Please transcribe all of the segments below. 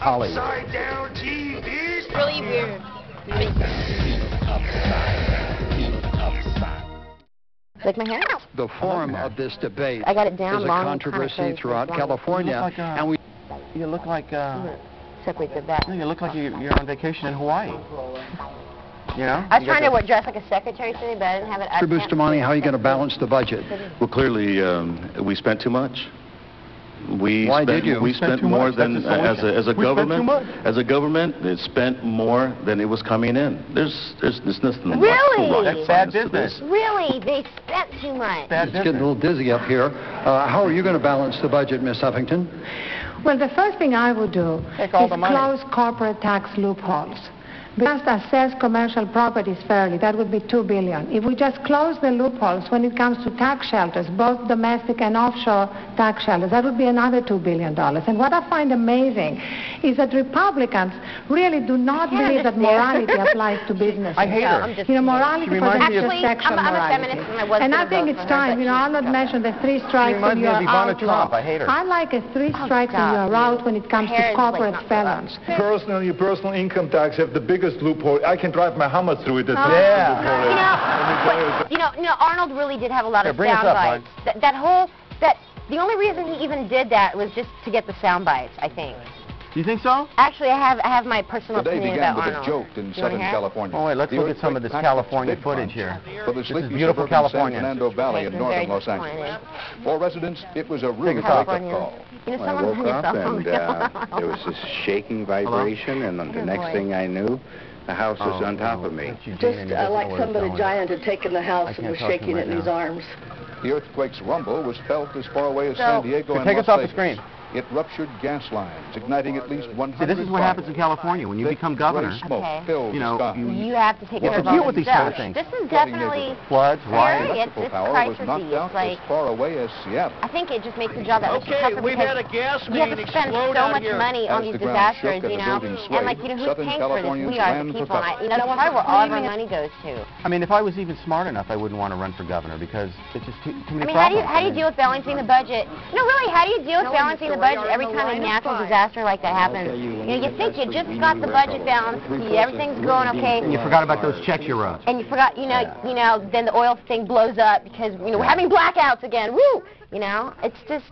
Hollywood. Upside down TV. Really weird. Like my hair? The forum of this debate I got it down is a long, controversy kind of throughout California, and we. You look like Separate the back. you look like you're on vacation in Hawaii. You know? I was trying to dress like a secretary today, but I didn't have it. Mr. Bustamante, how are you going to balance the budget? Well, clearly, we spent too much. Why did you? We spent more than as a government. As a government, it spent more than it was coming in. There's nothing. Really? That's bad business. Really? They spent too much. It's getting a little dizzy up here. How are you going to balance the budget, Miss Huffington? Well, the first thing I would do Take all is the money. close corporate tax loopholes. We must assess commercial properties fairly. That would be $2 billion. If we just close the loopholes when it comes to tax shelters, both domestic and offshore tax shelters, that would be another $2 billion. And what I find amazing is that Republicans really do not believe that morality applies to businesses. I hate her. You know, morality She for them reminds me is of- just sexual I'm a morality. feminist and I was And I gonna think vote it's for her, time, but you know, I'll not mention the 3 strikes reminds and me you're of Ivana outlaw. Trump. I hate her. I like a 3 strikes and stop. you're out when it comes Hair to is, like, corporate not so up. felons. Your personal income tax have the biggest loophole. I can drive my Hummer through it. Arnold really did have a lot of bring us sound up, bites. The only reason he even did that was just to get the sound bites, I think. Do you think so? Actually, I have my personal The day opinion began about with Arnold. a joke in You wanna Southern hear it? California. Oh, wait, let's The look at some of this earthquake California packed footage big here. For the This is sleepy beautiful suburban California. San Fernando Valley in Okay, northern very Los Angeles. disappointed. For residents, it was a rude California. wake-up call. You know, I someone's on woke your up cell phone. and there was this shaking vibration, and the Good next boy. thing I knew, the house was on top of me. Just like somebody giant had taken the house and was shaking it in his arms. The earthquake's rumble was felt as far away as So- San Diego and Take Las us off the Vegas. screen. It ruptured gas lines, igniting at least 100 See, this is what happens in California when you Thick, become gray governor. smoke Okay. filled You the know, sky. You have to take You care have of to all deal with this these kind of stuff. things. This is definitely Floods, scary. riots. It's Municipal power crisis. was knocked It's out like, as far away as Seattle. I think it just makes the job that much tougher we've because had a gas you have main to spend explode so out much here. money on As these the ground disasters, shook and you the know, building and swayed, like, you know, who's Southern paying for this? Californians We are ran the for people. cover. You know, that's probably where all of our money goes to. I mean, if I was even smart enough, I wouldn't want to run for governor because it's just too many I mean, problems. how do you deal with balancing the budget? No, really, how do you deal with balancing the budget every time a natural disaster like that happens? You know, you think you just got the budget balanced, everything's going okay, And you forgot about those checks you wrote. and you forgot, you know, then the oil thing blows up because, you know, we're having blackouts again. Woo! You know, it's just...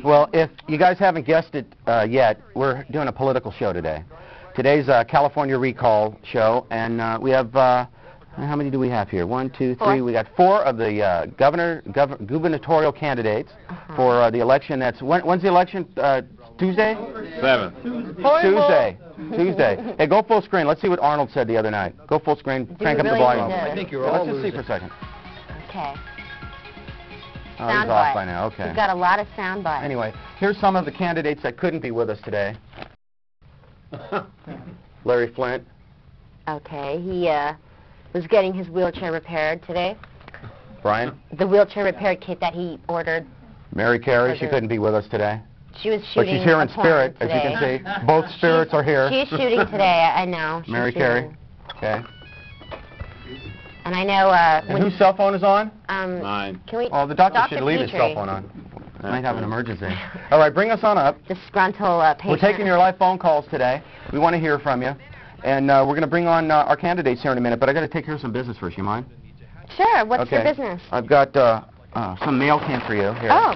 Well, if you guys haven't guessed it yet, we're doing a political show today. Today's a California recall show, and we have, how many do we have here? 1, 2, 3. 4. We got 4 of the gubernatorial candidates for the election. When's the election? Tuesday? 7th. Tuesday. Hey, go full screen. Let's see what Arnold said the other night. Go full screen. Crank up the really volume. need to- I think you're Let's all just see losing. for a second. Okay. Oh, he's Sound off bites. by now. Okay. We've got a lot of sound bites. Anyway, here's some of the candidates that couldn't be with us today. Larry Flint. Okay, he was getting his wheelchair repaired today. Brian. The wheelchair repair kit that he ordered. Mary Carey, she couldn't be with us today. She was But shooting she's here in a porn spirit, as today. you can see. Both spirits are here. She's shooting today, I know. She's Mary shooting. Carey. Okay. And I know And whose cell phone is on? Mine. Can we... Oh, the doctor Dr. should leave his Petrie. cell phone on. Might have an emergency. All right, bring us on up. Disgruntled patient. We're taking your live phone calls today. We want to hear from you. And we're going to bring on our candidates here in a minute, but I got to take care of some business first. You mind? Sure, what's Okay. your business? I've got some mail came for you here. Oh,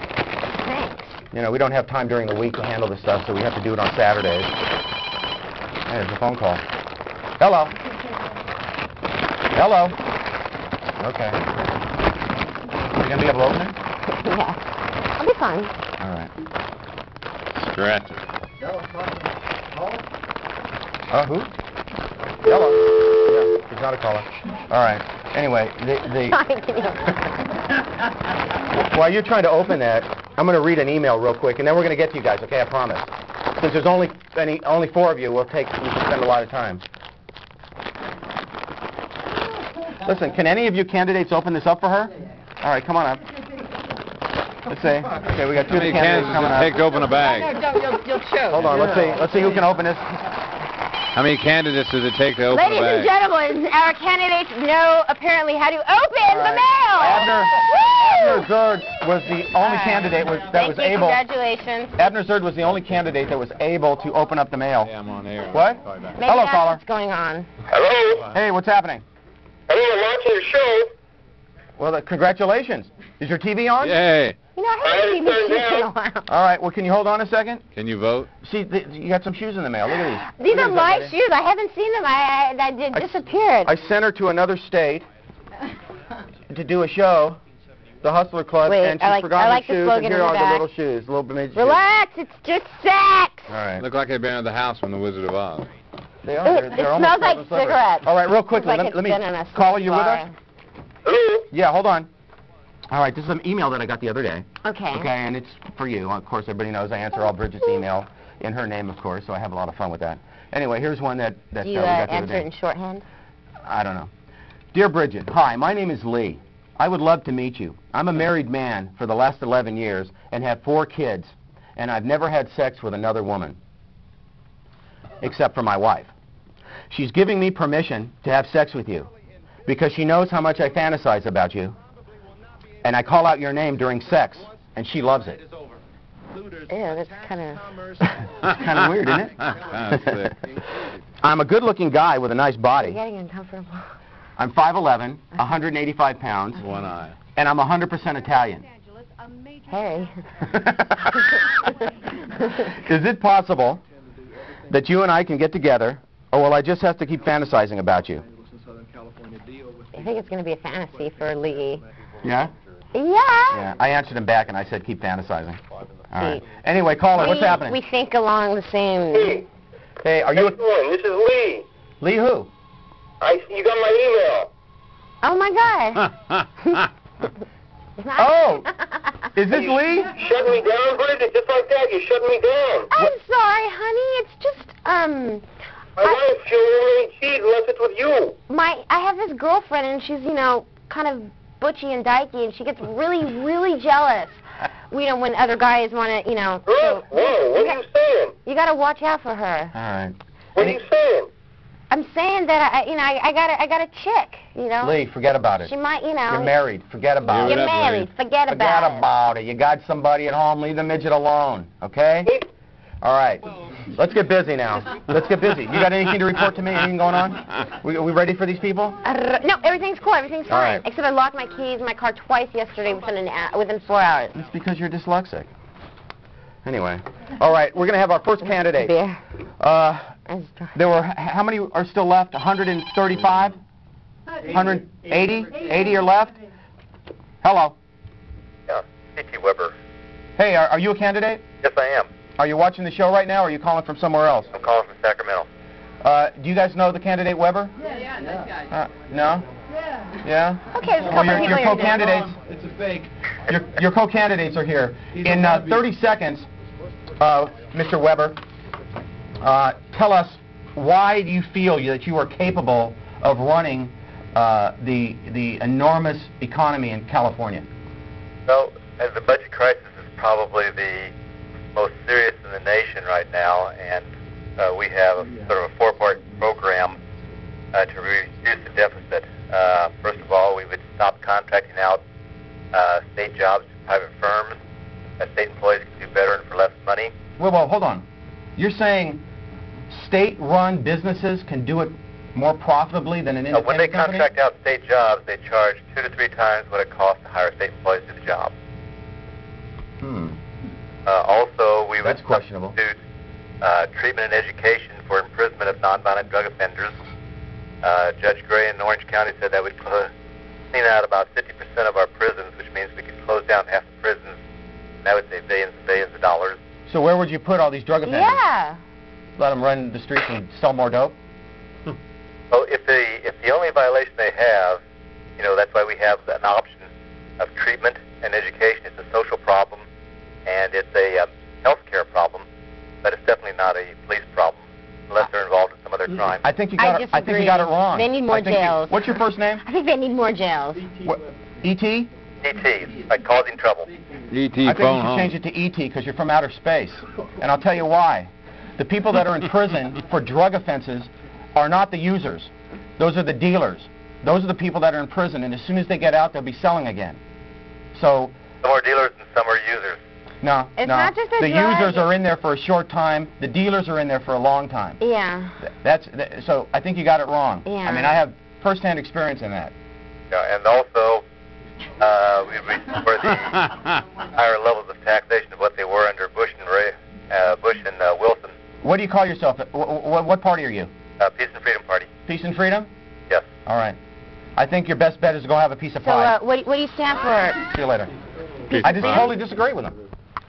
thanks. You know, we don't have time during the week to handle this stuff, so we have to do it on Saturdays. Hey, there's a phone call. Hello. Hello. Okay. You going to be able to open it? Yeah, I'll be fine. All right. Scratch it. Who? Hello. Yeah, he's not a caller. All right. Anyway, while you're trying to open that, I'm going to read an email real quick, and then we're going to get to you guys, okay? I promise. Since there's only 4 of you, we can spend a lot of time. Listen, can any of you candidates open this up for her? All right, come on up. Let's see. Okay, we got 2 candidates coming up. Take open a bag. You'll show. Hold on, let's see who can open this. How many candidates does it take to open Ladies a bag? and gentlemen, our candidates know apparently how to open the mail. Abner, Woo! Abner Zerd was the only candidate that was able. Congratulations. Abner Zerd was the only candidate that was able to open up the mail. Yeah, I'm on air. What? Maybe Hello, that's caller. what's going on. Hello? Hey, what's happening? Hello, I'm watching your show. Well, congratulations. Is your TV on? Yay. You know, I haven't seen these shoes in a while. All right. Well, can you hold on a second? Can you vote? See, you got some shoes in the mail. Look at these. These are my shoes. I haven't seen them. They disappeared. I sent her to another state to do a show, the Hustler Club, Wait, and she I like forgot her the shoes, slogan and here in the are the back. little shoes, little midget shoes. Relax. It's just sex. All right. Look like they've been at the house from the Wizard of Oz. They are. It They're almost smells like carbon slippery. cigarettes. All right, real quickly, Like let it's me been in a call you with bar. us. Hello? Yeah, hold on. All right, this is an email that I got the other day. Okay. Okay, and it's for you. Of course, everybody knows I answer all Bridget's email in her name, of course, so I have a lot of fun with that. Anyway, here's one that Do we you got the other answer day. it in shorthand? I don't know. Dear Bridget, hi, my name is Lee. I would love to meet you. I'm a married man for the last 11 years and have 4 kids, and I've never had sex with another woman, except for my wife. She's giving me permission to have sex with you because she knows how much I fantasize about you, and I call out your name during sex, and she loves it. Ew, that's kind of... Kind of weird, isn't it? That's I'm a good-looking guy with a nice I'm body. getting uncomfortable. I'm 5'11", 185 pounds, one eye. and I'm 100% Italian. Hey. Is it possible that you and I can get together, or will I just have to keep fantasizing about you? I think it's going to be a fantasy for Lee. Yeah? Yeah. Yeah. I answered him back, and I said keep fantasizing. All right. Anyway, caller, what's happening? We think along the same... Hey, Hey, are you... this is Lee. Lee who? You got my email. Oh, my God. Oh! Is this Lee? Shut me down, Bridget, just like that. You shut me down. I'm sorry, honey. It's just, My wife, she'll only cheat unless it's with you. I have this girlfriend, and she's, you know, kind of butchy and dykey, and she gets really, really jealous. You know, when other guys want to, you know. Whoa, what are you saying? You got to watch out for her. All right. What are you saying? I'm saying that I got a chick, you know. Lee, forget about it. She might, you know. You're married. Forget about You're it. married. Forget Forget about it. about it. You got somebody at home. Leave the midget alone. Okay? All right. Let's get busy now. Let's get busy. You got anything to report to me? Anything going on? Are we ready for these people? No, everything's cool. Everything's All fine. right. Except I locked my keys in my car twice yesterday within 4 hours. It's because you're dyslexic. Anyway. All right. We're going to have our first candidate. Beer. There were, how many are still left? 135? 180? 80 are left? Hello. Yeah, C.T. Weber. Hey, are you a candidate? Yes, I am. Are you watching the show right now, or are you calling from somewhere else? I'm calling from Sacramento. Do you guys know the candidate Weber? Yeah, that guy. No? Yeah? Okay, there's a Well, couple your people here. co-candidates. It's a fake. Your co-candidates are here. In 30 seconds, Mr. Weber, tell us why do you feel that you are capable of running the enormous economy in California? Well, as the budget crisis is probably the most serious in the nation right now, and we have sort of a 4-part program to reduce the deficit. First of all, we would stop contracting out state jobs to private firms. State employees can do better and for less money. Well, hold on. You're saying state-run businesses can do it more profitably than an independent When they company? contract out state jobs, they charge 2 to 3 times what it costs to hire state employees to do the job. Also, we would That's questionable. substitute treatment and education for imprisonment of nonviolent drug offenders. Judge Gray in Orange County said that would clean out about 50% of our prisons, which means we could close down half the prisons. And that would save billions and billions of dollars. So where would you put all these drug offenders? Yeah. Let them run the streets and sell more dope? Well, if the only violation they have, you know, that's why we have an option of treatment and education. It's a social problem, and it's a health care problem, but it's definitely not a police problem unless they're involved in some other crime. I think you got it. I think you got it wrong. They need more jails. What's your first name? I think they need more jails. E.T.? E.T., like causing trouble. E.T. I think you phone should home. change it to E.T. because you're from outer space. And I'll tell you why. The people that are in prison for drug offenses are not the users. Those are the dealers. Those are the people that are in prison, and as soon as they get out, they'll be selling again. So Some are dealers and some are users. no, It's no. not just a the drug. users are in there for a short time. The dealers are in there for a long time. Yeah. So I think you got it wrong. Yeah. I mean, I have first-hand experience in that. Yeah, and also, we reached for the higher levels of taxation of what they were under Bush and Wilson. What do you call yourself? What party are you? Peace and Freedom Party. Peace and Freedom? Yes. All right. I think your best bet is to go have a piece of So, pie. what do you stand for? See you later. I just totally disagree with him.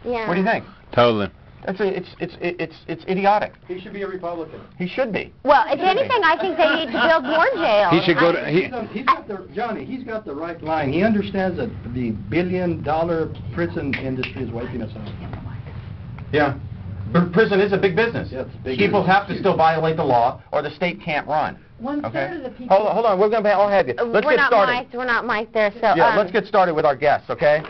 Yeah. What do you think? Totally. It's idiotic. He should be a Republican. He should be. Well, if anything, I think they need to build more jails. He should go to. Johnny, he's got the right line. He understands that the billion-dollar prison industry is wiping us out. Yeah. Prison is a big business. Yeah, it's big People business. have to still violate the law, or the state can't run. One-third of the people... Hold on. We're going to all have you. Let's we're get not started. mic'd. We're not mic'd there, so... Yeah, let's get started with our guests, okay?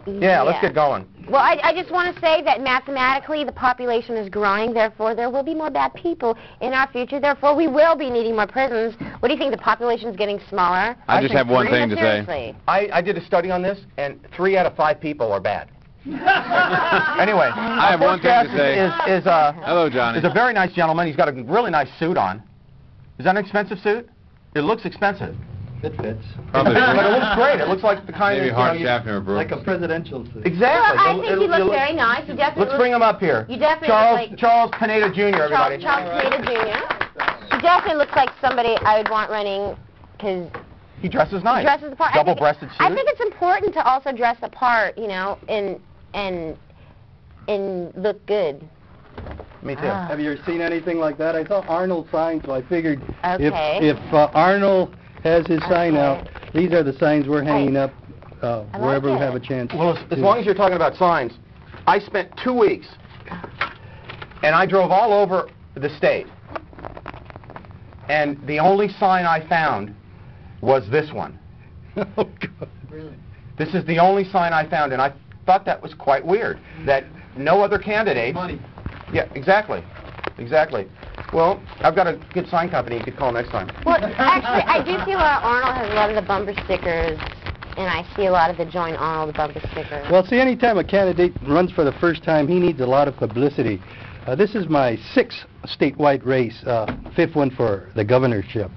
Yeah, let's get going. Well, I just want to say that mathematically the population is growing, therefore there will be more bad people in our future, therefore we will be needing more prisons. What do you think, the population is getting smaller? I just have one thing to say. Seriously. I did a study on this, and 3 out of 5 people are bad. Anyway, I have one thing to say. Hello, Johnny. Is a very nice gentleman. He's got a really nice suit on. Is that an expensive suit? It looks expensive. It fits. Probably. But it looks great. It looks like the kind Maybe of... Hart Schaffner, bro. Like a presidential suit. Exactly. Well, I think he looks very nice. He definitely Let's bring him up here. You definitely Charles, look like... Charles Pineda Jr., everybody. Charles Pineda Jr. He definitely looks like somebody I would want running, because... He dresses nice. He dresses the part. Double-breasted suit. I think it's important to also dress the part, you know, and look good. Me too. Have you ever seen anything like that? I saw Arnold's sign, so I figured Okay. if Arnold has his sign out, these are the signs we're hanging up wherever we it. have a chance. Well, as long as you're talking about signs, I spent 2 weeks, and I drove all over the state, and the only sign I found was this one. Oh, God. Really? This is the only sign I found, and I thought that was quite weird, that no other candidate... Money. Yeah, exactly. Exactly. Well, I've got a good sign company you could call next time. Well, actually, I do see Arnold has a lot of the bumper stickers, and I see a lot of the Join Arnold bumper stickers. Well, see, anytime a candidate runs for the first time, he needs a lot of publicity. This is my 6th statewide race, 5th one for the governorship.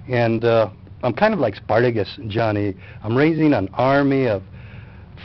And I'm kind of like Spartacus, Johnny. I'm raising an army of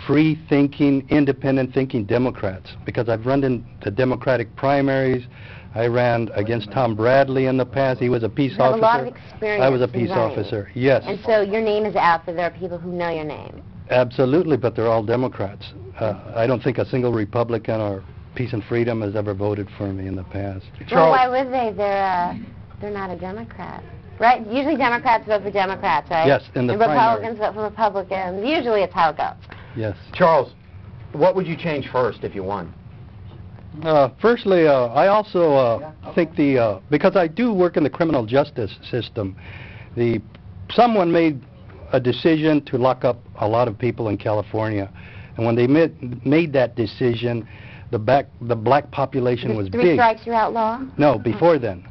free-thinking, independent-thinking Democrats, because I've run in the Democratic primaries. I ran against Tom Bradley in the past. He was a peace You have officer. a lot of experience I was a in peace running. officer, yes. And so your name is out there. There are people who know your name. Absolutely, but they're all Democrats. I don't think a single Republican or Peace and Freedom has ever voted for me in the past. Well, why would they? They're not a Democrat. Right? Usually Democrats vote for Democrats, right? Yes, in the and Republicans vote for Republicans. Usually it's how it goes. Yes. Charles, what would you change first if you won? Firstly, I also think because I do work in the criminal justice system, someone made a decision to lock up a lot of people in California, and when they made that decision, the black population was big. 3 strikes, you're outlaw? No, before then.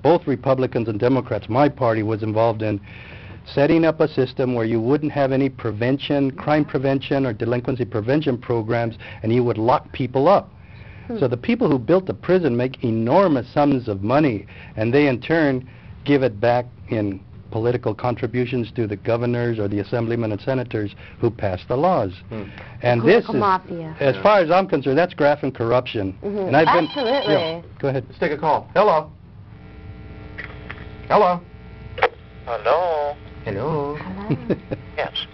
Both Republicans and Democrats, my party was involved in setting up a system where you wouldn't have any crime prevention or delinquency prevention programs, and you would lock people up. So the people who built the prison make enormous sums of money, and they in turn give it back in political contributions to the governors or the assemblymen and senators who pass the laws. And this is, mafia. as far as I'm concerned, that's graft and corruption. And I've been, Absolutely. yeah, go ahead. Let's take a call. Hello. Hello. Hello. Hello. Yes.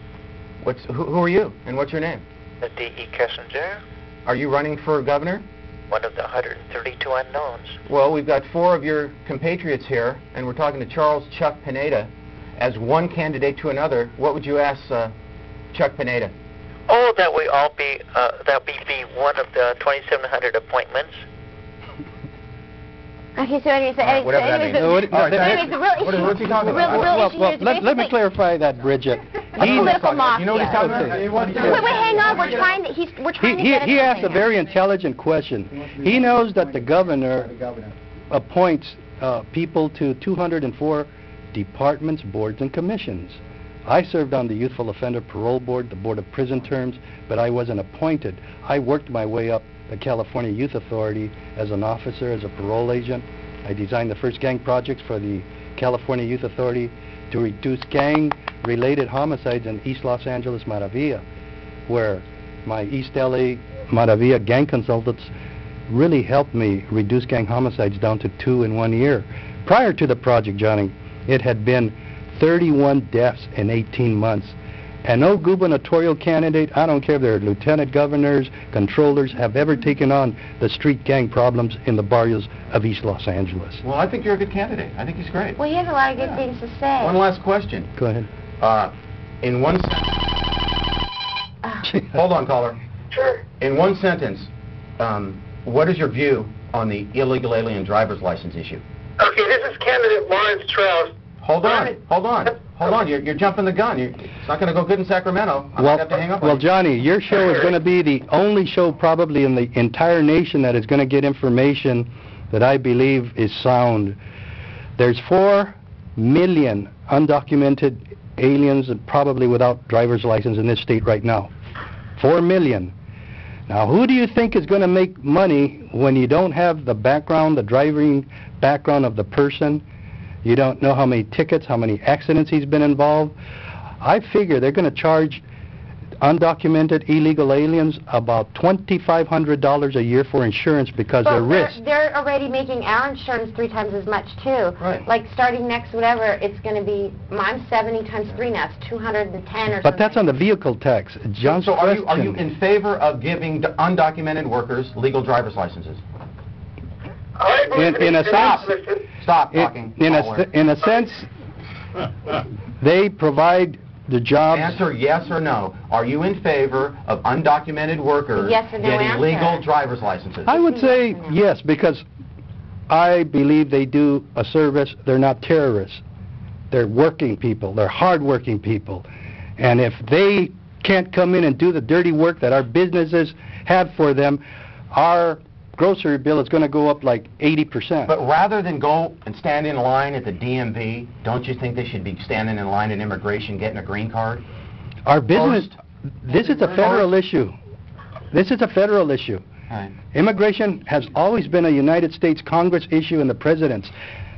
Who are you, and what's your name? The D.E. Kessinger, Are you running for governor? one of the 132 unknowns. Well, we've got 4 of your compatriots here, and we're talking to Charles Chuck Pineda. As one candidate to another, what would you ask Chuck Pineda? Oh, that we all be one of the 2,700 appointments. Okay, so anyways, whatever that means. anyways, the real issue, What's he talking the real about? issue is let me basically clarify that, Bridget. political mafia. You know what he's talking about? Wait, hang on. We're trying to get He asked a something very intelligent question. He knows that the governor appoints people to 204 departments, boards, and commissions. I served on the Youthful Offender Parole Board, the Board of Prison Terms, but I wasn't appointed. I worked my way up the California Youth Authority as an officer, as a parole agent. I designed the first gang projects for the California Youth Authority to reduce gang-related homicides in East Los Angeles, Maravilla, where my East LA Maravilla gang consultants really helped me reduce gang homicides down to 2 in 1 year. Prior to the project, Johnny, it had been 31 deaths in 18 months. And no gubernatorial candidate, I don't care if they're lieutenant governors, controllers, have ever taken on the street gang problems in the barrios of East Los Angeles. Well, I think you're a good candidate. I think he's great. Well, he has a lot of good things to say. One last question. Go ahead. In one... Hold on, caller. Sure. In one sentence, what is your view on the illegal alien driver's license issue? Okay, this is candidate Lawrence Strauss. Hold on. You're jumping the gun. It's not going to go good in Sacramento. I might have to hang up on well, you. Johnny, your show is going to be the only show probably in the entire nation that is going to get information that I believe is sound. There's 4 million undocumented aliens probably without driver's license in this state right now. 4 million. Now, who do you think is going to make money when you don't have the background, the driving background of the person? You don't know how many tickets, how many accidents he's been involved. I figure they're going to charge undocumented illegal aliens about $2,500 a year for insurance because they're risk. They're already making our insurance 3 times as much too. Right. Like starting next whatever, it's going to be, mine's 70 times 3 now, it's 210 or something. But that's on the vehicle tax. So are you in favor of giving undocumented workers legal driver's licenses? In a sense, Stop talking. In a sense, they provide the jobs. Answer yes or no. Are you in favor of undocumented workers Yes or no getting answer. legal driver's licenses? I would say yes, because I believe they do a service. They're not terrorists. They're working people. They're hard-working people. And if they can't come in and do the dirty work that our businesses have for them, our grocery bill is going to go up like 80%. But rather than go and stand in line at the DMV, don't you think they should be standing in line at immigration getting a green card? Our business, this is a federal issue. This is a federal issue. Right. Immigration has always been a United States Congress issue and the president's.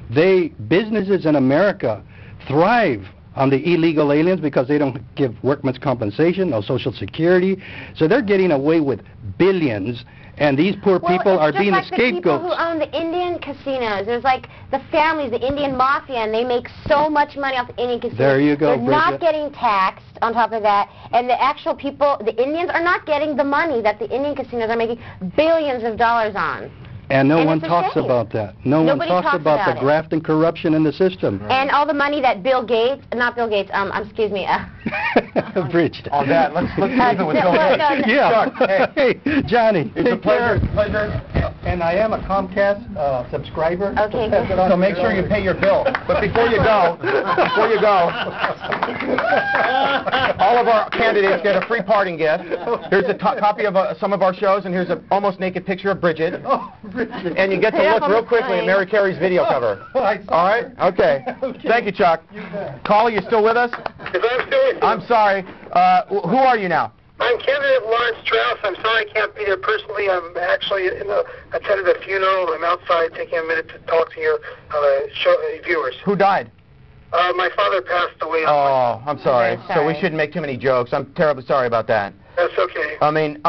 Businesses in America thrive on the illegal aliens because they don't give workman's compensation, no Social Security. So they're getting away with billions. And these poor people are being the scapegoats. It's just like the people who own the Indian casinos. There's like the families, the Indian mafia, and they make so much money off the Indian casinos. There you go, They're not getting taxed on top of that. And the actual people, the Indians, are not getting the money that the Indian casinos are making billions of dollars on. And no one talks about that. Nobody talks about the graft and corruption in the system. And all the money that excuse me, Bridget. On that, let's leave it with Bill Gates. Yeah. Chuck, hey, Johnny. It's a pleasure. And I am a Comcast subscriber. Okay. So make sure you pay your bill. But before you go, all of our candidates get a free parting gift. Here's a copy of some of our shows, and here's an almost naked picture of Bridget. And you get to look real quickly at Mary Carey's video cover. All right? Okay. Thank you, Chuck. Caller, you still with us? Yes, I'm still with you. I'm sorry. Who are you now? I'm candidate Lawrence Strauss. I'm sorry I can't be there personally. I'm actually attended a funeral. I'm outside taking a minute to talk to your viewers. Who died? My father passed away. Oh, I'm sorry. Very So we sorry. shouldn't make too many jokes. I'm terribly sorry about that. That's okay. I mean,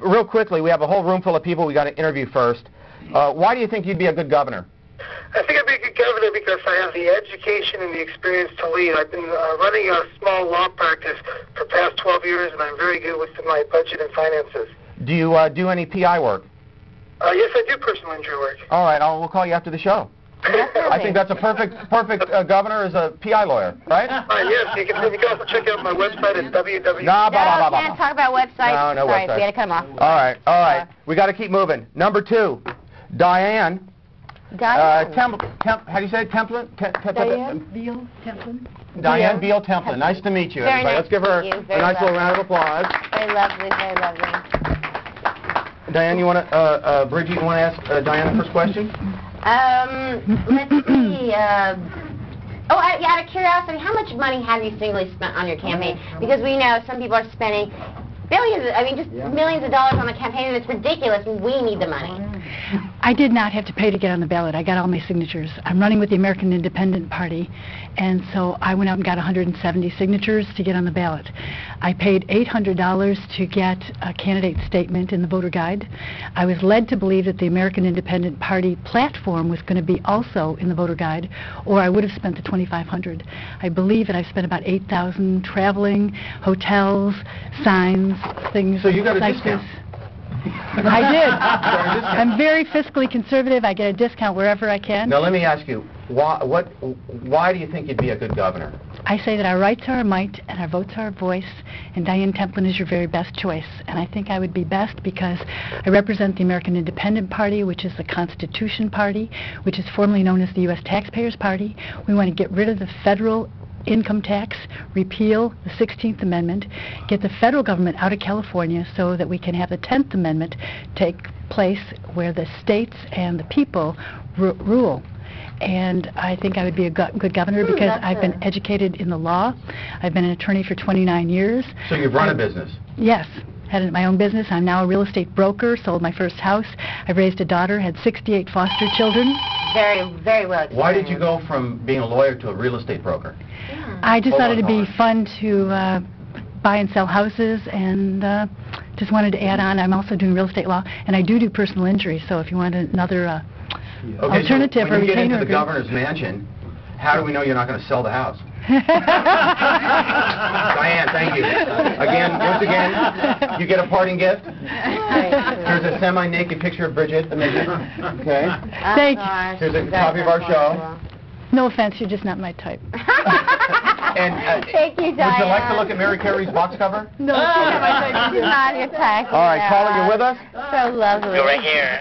real quickly, we have a whole room full of people we got to interview first. Why do you think you'd be a good governor? I think I'd be a good governor because I have the education and the experience to lead. I've been running a small law practice for the past 12 years, and I'm very good with my budget and finances. Do you do any PI work? Yes, I do personal injury work. All right, we'll call you after the show. I think that's a perfect governor as a PI lawyer, right? Yes, you can also check out my website at www. Can't talk about websites. No Sorry, websites. we got to cut them off. All right. We got to keep moving. Number 2, Diane. How do you say it? Diane Beal Templin. Diane Beal Templin. Nice to meet you, everybody. Let's give her a nice little round of applause. Very lovely, very lovely. Diane, you want to, Bridget, you want to ask Diane the first question? Let's see. Oh, out of curiosity, how much money have you singly spent on your campaign? Because we know some people are spending billions, just millions of dollars on the campaign, and it's ridiculous, and we need the money. I did not have to pay to get on the ballot. I got all my signatures. I'm running with the American Independent Party, and so I went out and got 170 signatures to get on the ballot. I paid $800 to get a candidate statement in the voter guide. I was led to believe that the American Independent Party platform was going to be also in the voter guide, or I would have spent the $2,500. I believe that I've spent about $8,000 traveling, hotels, signs, things. So you got a like discount? This. I did. I'm very fiscally conservative. I get a discount wherever I can. Now let me ask you, why do you think you'd be a good governor? I say that our rights are our might and our votes are our voice, and Diane Templin is your very best choice. And I think I would be best because I represent the American Independent Party, which is the Constitution Party, which is formerly known as the U.S. Taxpayers Party. We want to get rid of the federal income tax, repeal the 16th Amendment, get the federal government out of California so that we can have the 10th Amendment take place where the states and the people rule. And I think I would be a good governor because I've been educated in the law. I've been an attorney for 29 years. So you've run a business? Yes. Had my own business. I'm now a real estate broker, sold my first house. I've raised a daughter, had 68 foster children. Very, very well experienced. Why did you go from being a lawyer to a real estate broker? I just thought it'd be fun to buy and sell houses, and just wanted to add on. I'm also doing real estate law, and I do personal injury, so if you want another alternative so when or you get into the retainer governor's mansion, how do we know you're not going to sell the house? Diane, thank you. Once again, you get a parting gift. Here's a semi-naked picture of Bridget the Midget. Okay. Thank you. Here's a copy of our show. No offense, you're just not my type. And thank you, Diane. Would you like to look at Mary Carey's box cover? No, she's not my type. She's not your type. All right, caller, you with us? So lovely. You're right here.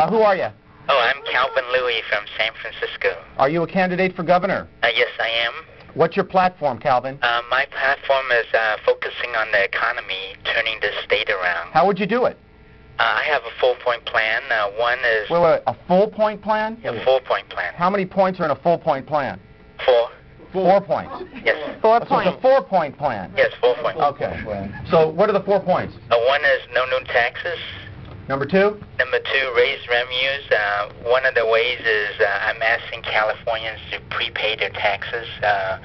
Who are you? Oh, I'm Calvin Louie from San Francisco. Are you a candidate for governor? Yes, I am. What's your platform, Calvin? My platform is focusing on the economy, turning the state around. How would you do it? I have a 4-point plan. One is... Wait, a full-point plan? A 4-point plan. How many points are in a full-point plan? 4. 4 points. Yes. 4 So points. it's a 4-point plan? Yes, 4 points. Okay. So what are the 4 points? One is no new taxes. Number 2? Number 2, raise revenues. One of the ways is I'm asking Californians to prepay their taxes a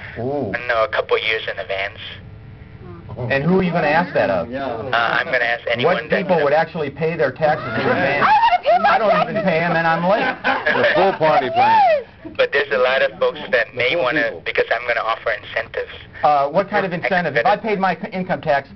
couple years in advance. And who are you going to ask that of? I'm going to ask anyone. What people would actually pay their taxes in advance? I don't even pay them, and I'm late. The full party plan. But there's a lot of folks that may want to, because I'm going to offer incentives. What kind of incentive? If I paid my income tax,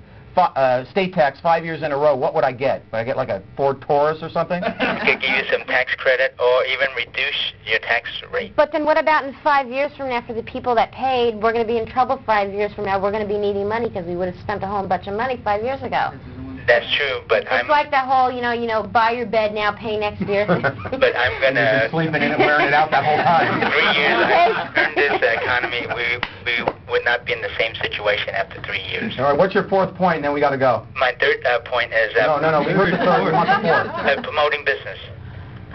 state tax 5 years in a row, what would I get? Would I get like a Ford Taurus or something? It could give you some tax credit or even reduce your tax rate. But then what about in 5 years from now for the people that paid? We're going to be in trouble 5 years from now. We're going to be needing money because we would have spent a whole bunch of money 5 years ago. That's true, but it's like that whole, buy your bed now, pay next year. But I'm going to... You've been sleeping in it, wearing it out that whole time. 3 years I've earned this economy. We would not be in the same situation after 3 years. All right, what's your 4th point, and then we got to go? My 3rd point is... No, we heard the 3rd. We want the 4th. Promoting business.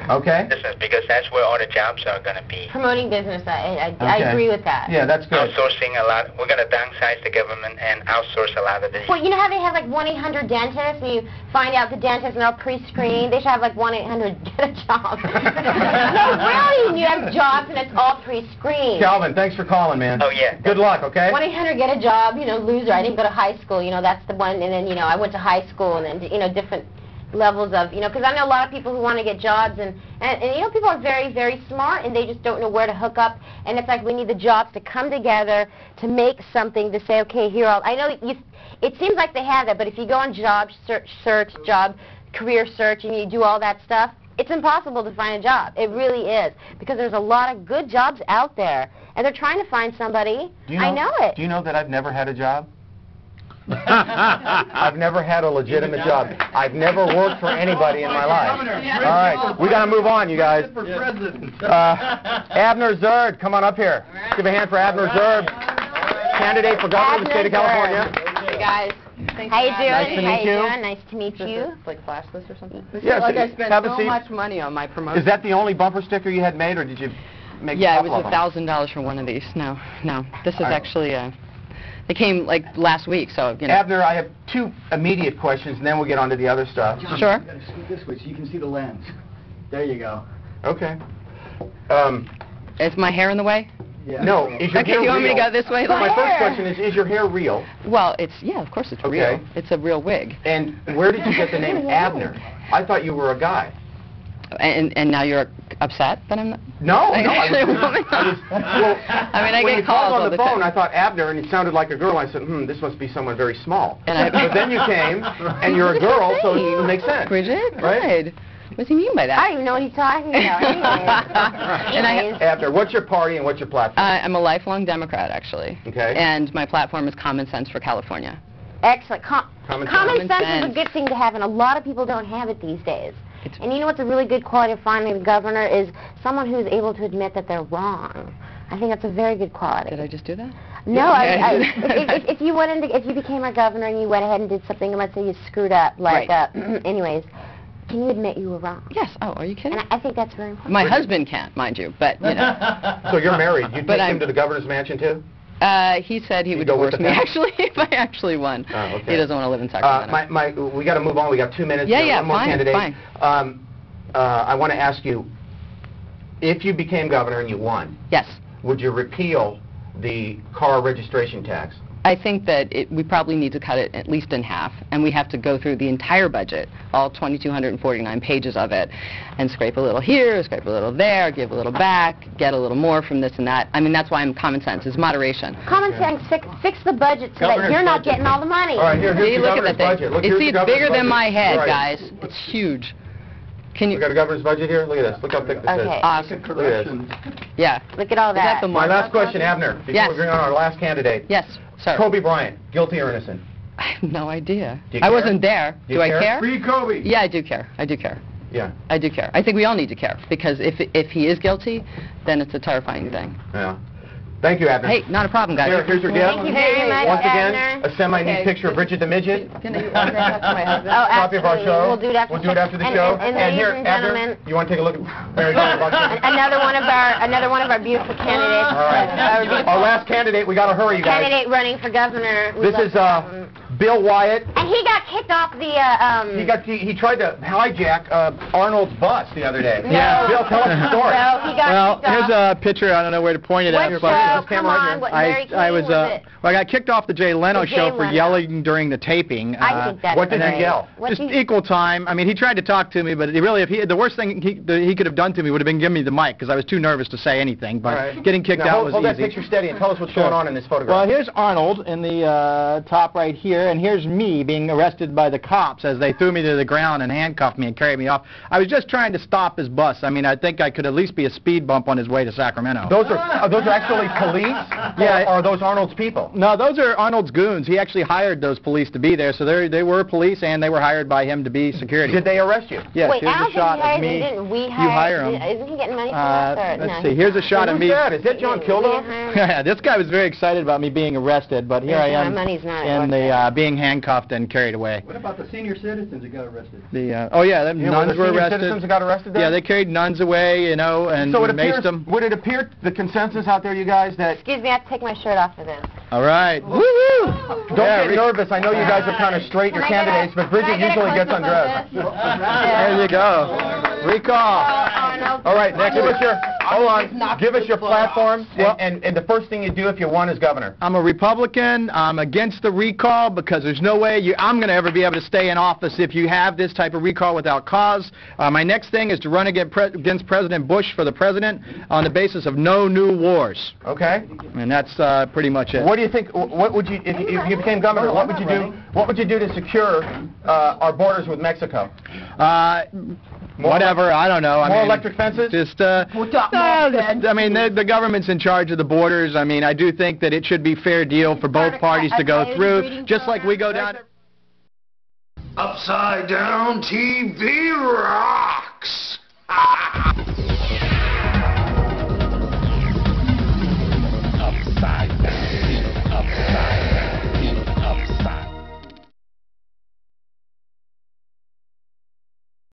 Okay. Business, because that's where all the jobs are going to be. Promoting business, I agree with that. Yeah, that's good. Outsourcing a lot. We're going to downsize the government and outsource a lot of this. Well, you know how they have like 1-800 dentists, and you find out the dentists are all pre-screened? They should have like 1-800 get a job. No, really, and you have jobs and it's all pre-screened. Calvin, thanks for calling, man. Oh, yeah. Good luck, okay? 1-800 get a job, loser. I didn't go to high school, that's the one, and then, I went to high school, and then, different levels of, because I know a lot of people who want to get jobs, and people are very, very smart, and they just don't know where to hook up, and it's like we need the jobs to come together to make something to say, okay, here, I know it seems like they have that, but if you go on job search, job career search, and you do all that stuff, it's impossible to find a job. It really is, because there's a lot of good jobs out there, and they're trying to find somebody. I know it. Do you know that I've never had a job? I've never had a legitimate job. I've never worked for anybody in my life. All right, we got to move on, you guys. Abner Zerd, come on up here. Give a hand for Abner Zerd, candidate for governor of the state of California. Hey, guys. How you doing? Nice to meet you. Nice to meet you. Like flash this or something? Yes, like I spent have a so seat. much money on my promotion. Is that the only bumper sticker you had made, or did you... make Yeah, a it couple was of them. $1,000 for one of these. No. This is All right. actually, they came like last week, so, you know. Abner, I have 2 immediate questions, and then we'll get on to the other stuff. Sure. You gotta scoot this way so you can see the lens. There you go. Okay. Is my hair in the way? Yeah. No, is your Okay, hair do you want me to real? go this way? My first question is your hair real? Well, yeah, of course it's Okay. real. It's a real wig. And where did you get the name Abner? I thought you were a guy. And now you're upset that I'm not? No, I'm no. actually a woman. Well, I mean, I when get you calls called all on the the phone, time. I thought Abner, and it sounded like a girl. I said, this must be someone very small. And But then you came, and you're a girl, so it makes sense. Bridget? Right? Good. What do you mean by that? I don't even know what he's talking about. Anyways. Abner, what's your party and what's your platform? I'm a lifelong Democrat, actually. Okay. And my platform is Common Sense for California. Excellent. Common Common sense is sense. a good thing to have, and a lot of people don't have it these days. And you know what's a really good quality of finding a governor is someone who's able to admit that they're wrong. I think that's a very good quality. Did I just do that? No, Okay. if you became our governor and you went ahead and did something, and let's say you screwed up, like, anyways, can you admit you were wrong? Yes. Oh, are you kidding? And I think that's very important. My husband can't, mind you, but, you know. So you're married. You'd But take him to the governor's mansion, too? He said he would go with divorce the me, family? actually, if I actually won. Oh, okay. He doesn't want to live in Sacramento. We got to move on. We got 2 minutes. Yeah, We have yeah, one more fine, candidate. fine. I want to ask you, if you became governor and you won, Yes. would you repeal the car registration tax? I think that we probably need to cut it at least in half, and we have to go through the entire budget, all 2,249 pages of it, and scrape a little here, scrape a little there, give a little back, get a little more from this and that. I mean, that's why I'm common sense, is moderation. Common sense, fix the budget so that you're not getting all the money. All right, here's See, the look at governor's that thing. budget. Look, here's the It's governor's bigger than budget. my head, Right. guys. It's huge. Can you? We got a governor's budget here? Look at this. Look how thick this is. Okay. Awesome. Look at this. Yeah. Look at all Is that that. the My markup? last question, Abner, before Yes. we bring on our last candidate. Yes, sir. Kobe Bryant, guilty or innocent? I have no idea. Do you I care? wasn't there. Do you I care? care? Free Kobe. Yeah, I do care. I do care. Yeah. I do care. I think we all need to care, because if he is guilty, then it's a terrifying thing. Yeah. Thank you, Abner. Hey, not a problem, guys. Here's your gift. Thank you very much, Once again, Abner. a semi-neat Okay. picture of Bridget the Midget. Can you want that for my husband? Oh, Copy of our absolutely. show. We'll do it after We'll do it after the and, show. And ladies here, and Abner, gentlemen, you want to take a look at Mary Jones Buxton? another one of our beautiful candidates. All right. Our beautiful Our last candidate, we got to hurry, you guys. candidate running for governor. We This love is him. Bill Wyatt. And he got kicked off the. He tried to hijack Arnold's bus the other day. No. Yeah. Bill, tell us the story. No, he got Well, kicked here's off. a picture. I don't know where to point it What at. show? but Come on. What Larry King I was it? well, I got kicked off the Jay Leno The Jay show for Leno. yelling during the taping. I think that's What did great. you yell? What Just did you- equal time. I mean, he tried to talk to me, but he really, the worst thing he could have done to me would have been giving me the mic, because I was too nervous to say anything. But All right. getting kicked Now, out was hold that easy. picture steady and tell us what's Sure. going on in this photograph. Well, here's Arnold in the top right here, and here's me being arrested by the cops as they threw me to the ground and handcuffed me and carried me off. I was just trying to stop his bus. I mean, I think I could at least be a speed bump on his way to Sacramento. Those are actually police? Yeah. Or are those Arnold's people? No, those are Arnold's goons. He actually hired those police to be there, so they were police and they were hired by him to be security. Did they arrest you? Yes, Wait, here's I a don't shot think of me. didn't we You hire him. Isn't he getting money from us? Or, Let's no, see. Here's a shot of Who's me. that? Is that John Kildo? Yeah, this guy was very excited about me being arrested, but here I Yeah, am my money's not in the being handcuffed and carried away. What about the senior citizens that got arrested? Oh yeah, them You know, nuns the were senior arrested. citizens that got arrested there? Yeah, they carried nuns away, you know, and So it maced appears, them. would it appear the consensus out there, you guys, that... Excuse me, I have to take my shirt off for this. All right. Woo-woo! Don't get nervous. I know you guys are kind of straight, your Can I get candidates, but Bridget usually gets undressed. There you go. Recall. All right, give us your... Hold on. Give us your platform, and the first thing you do if you won as governor. I'm a Republican. I'm against the recall because there's no way I'm going to ever be able to stay in office if you have this type of recall without cause. My next thing is to run against President Bush for the president on the basis of no new wars. Okay. And that's pretty much it. What do you think? What would you, if you became governor? What would you do? What would you do to secure our borders with Mexico? Whatever, I don't know. More electric fences? Just, I mean, the government's in charge of the borders. I mean, I do think that it should be fair deal for both parties to go through, just like we go down. Upside Down TV rocks!